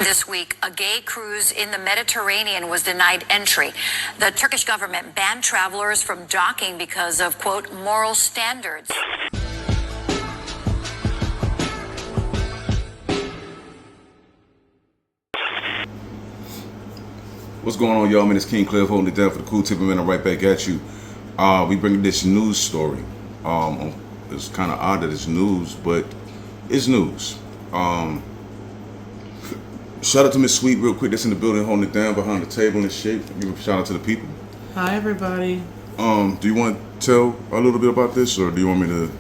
This week, a gay cruise in the Mediterranean was denied entry. The Turkish government banned travelers from docking because of, quote, moral standards. What's going on, y'all? Man, it's King Cliff holding it down for the Cool Tip, and I'm right back at you. We bring this news story. It's kind of odd that it's news, but it's news. Shout out to Miss Sweet real quick. That's in the building holding it down behind the table and shit. Give a shout out to the people. Hi, everybody. Do you want to tell a little bit about this, or do you want me to?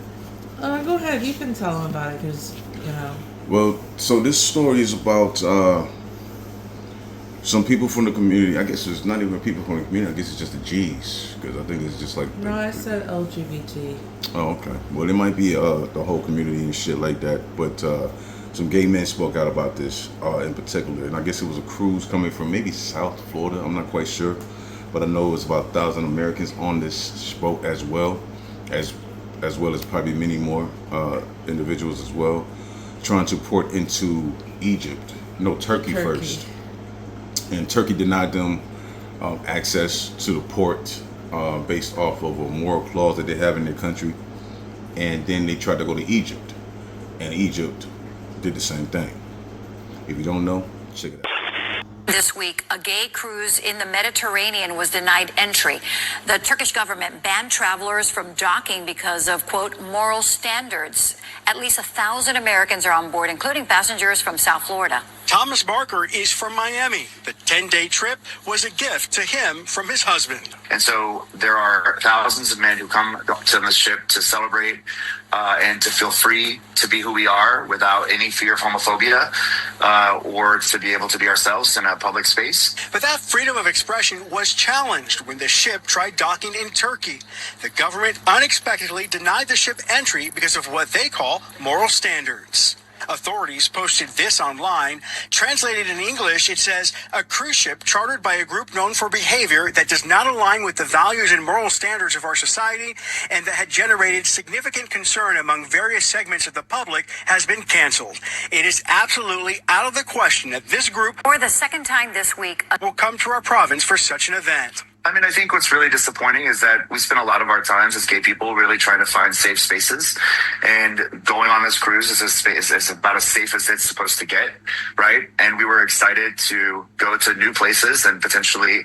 Go ahead. You can tell them about it because, you know. Well, so this story is about some people from the community. I guess it's not even people from the community. I guess it's just the G's, because I think it's just like. No, I said LGBT. Oh, okay. Well, it might be the whole community and shit like that, but some gay men spoke out about this in particular, and I guess it was a cruise coming from maybe South Florida. I'm not quite sure, but I know it was about 1,000 Americans on this boat as well as probably many more individuals as well, trying to port into Egypt. No, Turkey first. And Turkey denied them access to the port based off of a moral clause that they have in their country. And then they tried to go to Egypt. And Egypt did the same thing. If you don't know, check it out. This week, a gay cruise in the Mediterranean was denied entry. The Turkish government banned travelers from docking because of, quote, moral standards. At least 1,000 Americans are on board, including passengers from South Florida. Thomas Barker is from Miami. The 10-day trip was a gift to him from his husband. And so there are thousands of men who come to the ship to celebrate and to feel free to be who we are without any fear of homophobia or to be able to be ourselves in a public space. But that freedom of expression was challenged when the ship tried docking in Turkey. The government unexpectedly denied the ship entry because of what they call moral standards. Authorities posted this online. Translated in English, it says, a cruise ship chartered by a group known for behavior that does not align with the values and moral standards of our society and that had generated significant concern among various segments of the public has been canceled. It is absolutely out of the question that this group, For the second time this week, will come to our province for such an event. I mean, I think what's really disappointing is that we spend a lot of our times as gay people really trying to find safe spaces. And going on this cruise is about as safe as it's supposed to get, right? And we were excited to go to new places and potentially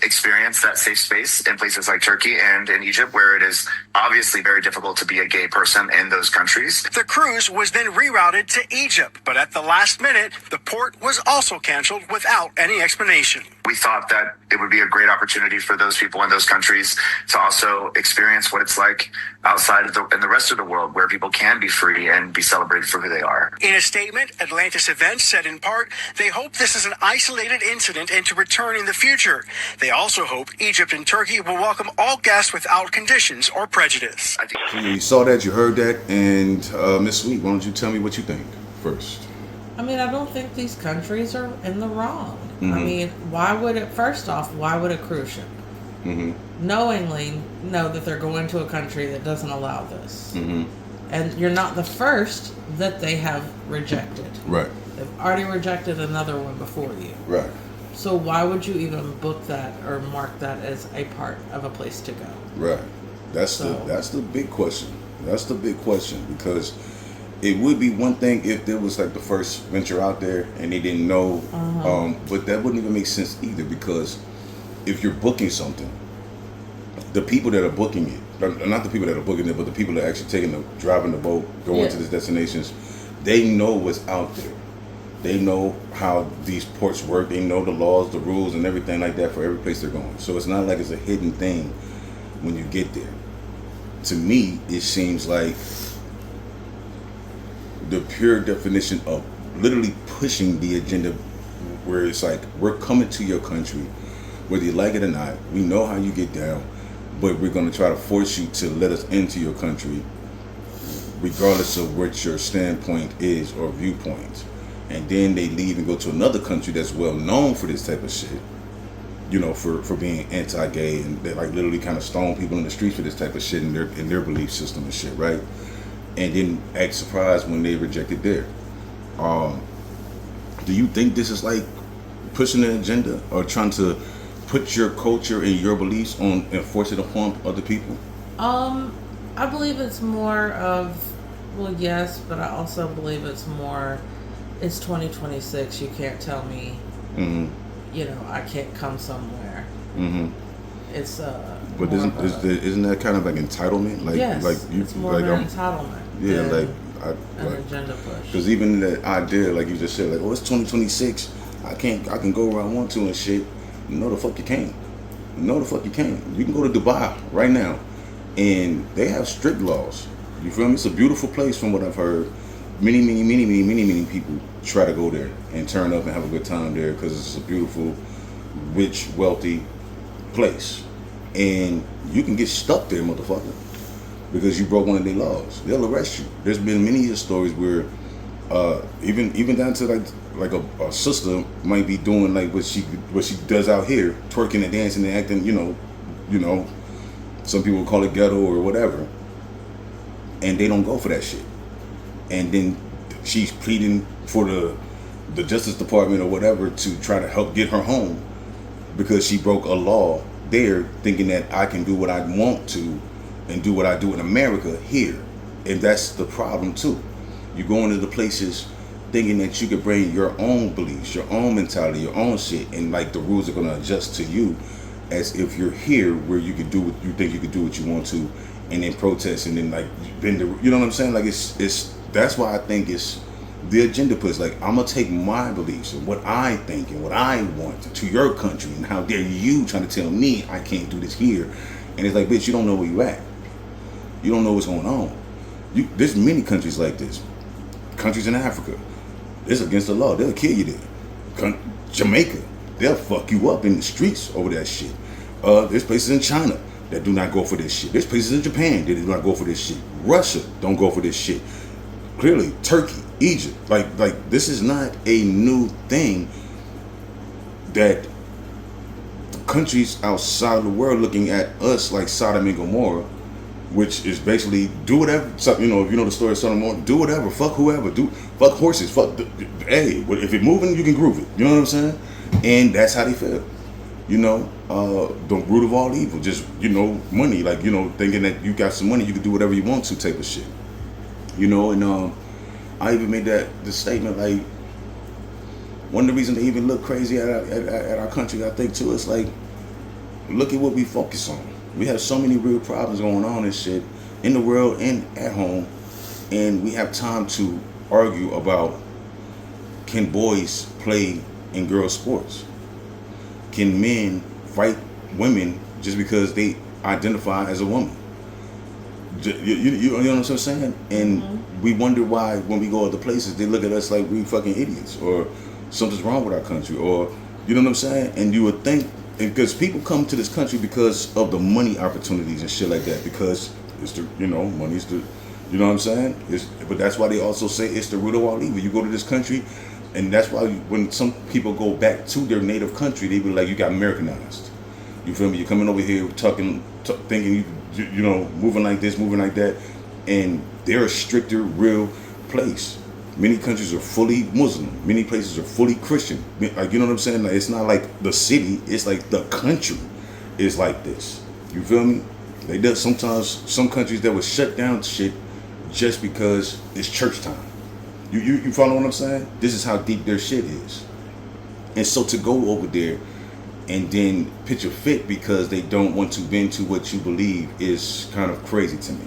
experience that safe space in places like Turkey and in Egypt, where it is obviously very difficult to be a gay person in those countries. The cruise was then rerouted to Egypt, but at the last minute, the port was also canceled without any explanation. We thought that it would be a great opportunity for those people in those countries to also experience what it's like outside of in the rest of the world, where people can be free and be celebrated for who they are. In a statement, Atlantis Events said in part, they hope this is an isolated incident and to return in the future. They also hope Egypt and Turkey will welcome all guests without conditions or prejudice. So you saw that, you heard that, and Miss Sweet, why don't you tell me what you think first? I mean, I don't think these countries are in the wrong. Mm-hmm. I mean, why would a cruise ship knowingly know that they're going to a country that doesn't allow this? Mm-hmm. And you're not the first that they have rejected. Right. They've already rejected another one before you. Right. So why would you even book that or mark that as a part of a place to go? Right. That's the big question. That's the big question, because it would be one thing if there was like the first venture out there and they didn't know, but that wouldn't even make sense either, because if you're booking something, the people that are booking it, not the people that are booking it, but the people that are actually driving the boat, going to these destinations, they know what's out there. They know how these ports work. They know the laws, the rules, and everything like that for every place they're going. So it's not like it's a hidden thing when you get there. To me, it seems like the pure definition of literally pushing the agenda, where it's like, we're coming to your country, whether you like it or not. We know how you get down, but we're going to try to force you to let us into your country, regardless of what your standpoint is or viewpoint. And then they leave and go to another country that's well known for this type of shit, you know, for being anti-gay, and they like literally kind of stone people in the streets for this type of shit in their belief system and shit, right? And then act surprised when they rejected there. Do you think this is like pushing an agenda or trying to put your culture and your beliefs on and force it upon other people? I believe it's more of, well, yes, but I also believe it's more, it's 2026. You can't tell me, you know, I can't come somewhere. It's But more isn't of a- isn't that kind of like entitlement? Like yes, like you it's more like of an entitlement. yeah, than like an agenda push. because even that idea, like you just said, like, oh, it's 2026, I can go where I want to and shit. No, the fuck you can't. No, the fuck you can't. You can go to Dubai right now, and they have strict laws. You feel me? It's a beautiful place from what I've heard. Many people try to go there and turn up and have a good time there because it's a beautiful, rich, wealthy place. And you can get stuck there, motherfucker, because you broke one of their laws. They'll arrest you. There's been many stories where even down to like a sister might be doing like what she does out here, twerking and dancing and acting, you know, some people call it ghetto or whatever, and they don't go for that shit. And then she's pleading for the Justice Department or whatever to try to help get her home because she broke a law there, thinking that I can do what I want to and do what I do in America here. And that's the problem too. You go into the places thinking that you could bring your own beliefs, your own mentality, your own shit, and like the rules are gonna adjust to you as if you're here where you could do what you think you could do what you want to, and then protest and then like bend the, you know what I'm saying? Like it's that's why I think it's the agenda push. Like, I'm gonna take my beliefs and what I think and what I want to your country, and how dare you trying to tell me I can't do this here? And it's like, bitch, you don't know where you at. You don't know what's going on. There's many countries like this. Countries in Africa, it's against the law. They'll kill you there. Jamaica, they'll fuck you up in the streets over that shit. There's places in China that do not go for this shit. There's places in Japan that do not go for this shit. Russia don't go for this shit. Clearly, Turkey, Egypt, like this is not a new thing that countries outside of the world looking at us like Sodom and Gomorrah, which is basically do whatever. So, you know, if you know the story of Sodom and Gomorrah, do whatever, fuck whoever, fuck horses, hey, if it moving, you can groove it. You know what I'm saying? And that's how they feel. You know, the root of all evil, just, you know, money, like, you know, thinking that you got some money, you can do whatever you want to type of shit. You know, and I even made the statement, like, one of the reasons they even look crazy at our country, I think, too, is like, look at what we focus on. We have so many real problems going on and shit in the world and at home, and we have time to argue about, can boys play in girls' sports? Can men fight women just because they identify as a woman? You know what I'm saying? And we wonder why when we go other places, they look at us like we fucking idiots, or something's wrong with our country, or, you know what I'm saying? And you would think, because people come to this country because of the money opportunities and shit like that, because it's the, you know, money's the, you know what I'm saying? But that's why they also say it's the root of all evil. You go to this country, and that's why when some people go back to their native country, they be like, you got Americanized. You feel me? You're coming over here thinking, you know, moving like this, moving like that, and they're a stricter, real place. Many countries are fully Muslim. Many places are fully Christian. Like, you know what I'm saying? Like, it's not like the city. It's like the country is like this. You feel me? They do sometimes some countries that would shut down shit just because it's church time. You follow what I'm saying? This is how deep their shit is. And so to go over there and then pitch a fit because they don't want to bend to what you believe is kind of crazy to me.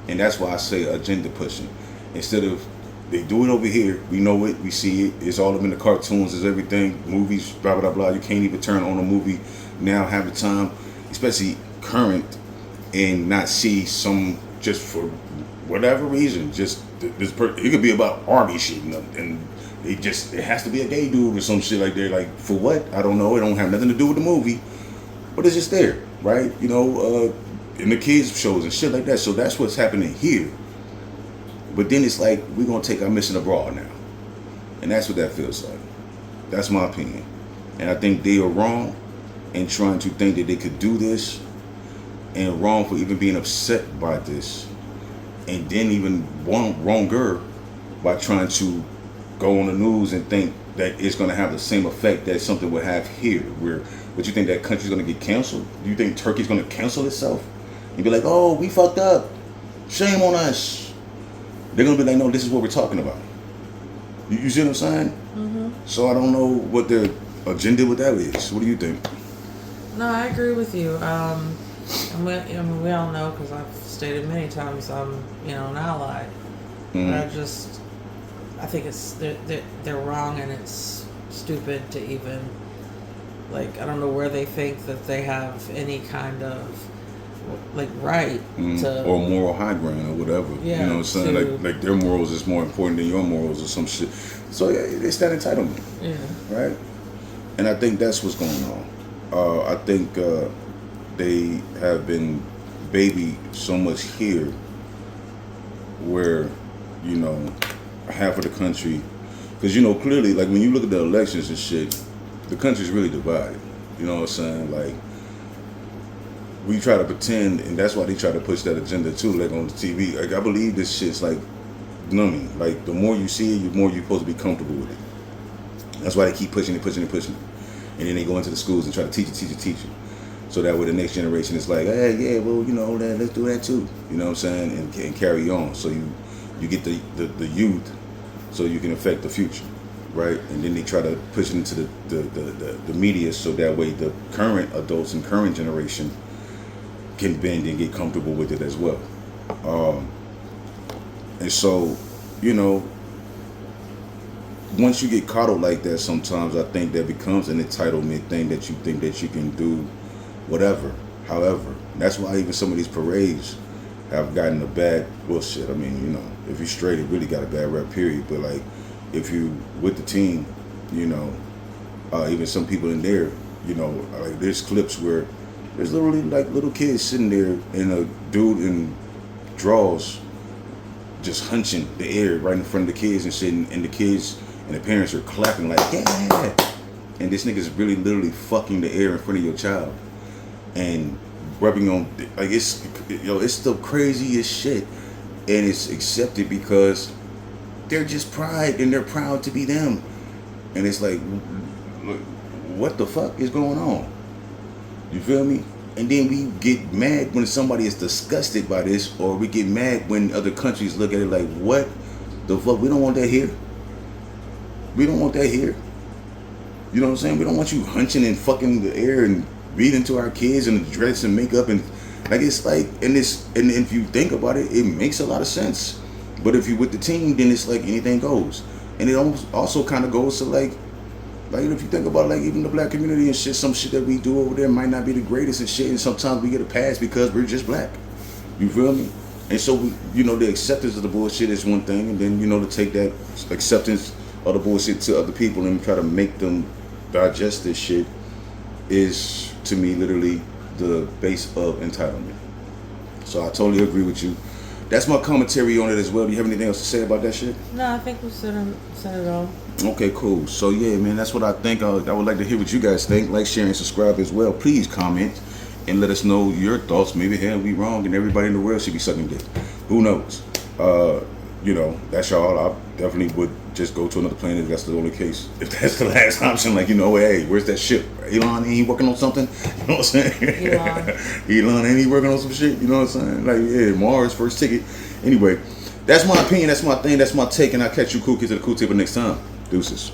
And that's why I say agenda pushing. Instead of, they do it over here, we know it, we see it, it's all up in the cartoons, it's everything, movies, blah, blah, blah. You can't even turn on a movie now, have the time, especially current, and not see some, just for whatever reason, just this it could be about army shit, and it has to be a gay dude or some shit like that. Like, for what? I don't know. It don't have nothing to do with the movie, but it's just there, right? You know, in the kids shows and shit like that. So that's what's happening here. But then it's like, we're gonna take our mission abroad now, and that's what that feels like. That's my opinion, and I think they are wrong in trying to think that they could do this, and wrong for even being upset by this, and then even wronger by trying to go on the news and think that it's going to have the same effect that something would have here. But you think that country's going to get canceled? Do you think Turkey's going to cancel itself? And be like, oh, we fucked up. Shame on us. They're going to be like, no, this is what we're talking about. You see what I'm saying? Mm-hmm. So I don't know what their agenda with that is. What do you think? No, I agree with you. And we all know, because I've stated many times, I'm, an ally. Mm-hmm. But I think they're wrong, and it's stupid to even, I don't know where they think that they have any kind of, right to... Or moral high ground or whatever. Yeah, you know what I'm saying? Like their morals is more important than your morals or some shit. So yeah, it's that entitlement. Yeah. Right? And I think that's what's going on. I think they have been babied so much here where, half of the country, because, clearly, like when you look at the elections and shit, the country's really divided. You know what I'm saying? Like, we try to pretend, and that's why they try to push that agenda too, like on the TV. Like, I believe this shit's like numbing. Like, the more you see it, the more you're supposed to be comfortable with it. That's why they keep pushing it. And then they go into the schools and try to teach it. So that way the next generation is like, hey, yeah, well, let's do that too. You know what I'm saying? And carry on. So you get the youth so you can affect the future, right? And then they try to push it into the media so that way the current adults and current generation can bend and get comfortable with it as well. And so, once you get coddled like that, sometimes I think that becomes an entitlement thing that you think that you can do whatever, however. That's why even some of these parades have gotten a bad bullshit. I mean, if you're straight, it really got a bad rep, period. But like, if you with the team, even some people in there, like there's clips where there's literally like little kids sitting there and a dude in drawers just hunching the air right in front of the kids and shit, and the kids and the parents are clapping like, yeah. And this nigga's really literally fucking the air in front of your child and rubbing on, like, it's the craziest shit. And it's accepted because they're just pride and they're proud to be them. And it's like, what the fuck is going on? You feel me? And then we get mad when somebody is disgusted by this, or we get mad when other countries look at it like, what the fuck? We don't want that here. We don't want that here. You know what I'm saying? We don't want you hunching and fucking the air and reading to our kids and dress and makeup and like, it's like, and if you think about it, it makes a lot of sense. But if you with the team, then it's like anything goes. And it also kind of goes to like if you think about it, like even the black community and shit, some shit that we do over there might not be the greatest and shit, and sometimes we get a pass because we're just black. You feel me? And so the acceptance of the bullshit is one thing, and then to take that acceptance of the bullshit to other people and try to make them digest this shit is, to me, literally the base of entitlement. So I totally agree with you. That's my commentary on it as well. Do you have anything else to say about that shit? No, I think we said it all. Okay, cool. So yeah, man, that's what I think. I would like to hear what you guys think. Like, share, and subscribe as well. Please comment and let us know your thoughts. Maybe hell, we wrong and everybody in the world should be sucking dick. Who knows? That's y'all. I definitely would just go to another planet if that's the only case. If that's the last option, like, hey, where's that ship? Elon, ain't he working on something? You know what I'm saying? Elon, ain't he working on some shit? You know what I'm saying? Like, yeah, Mars, first ticket. Anyway, that's my opinion, that's my thing, that's my take, and I'll catch you cool kids at the cool table next time. Deuces.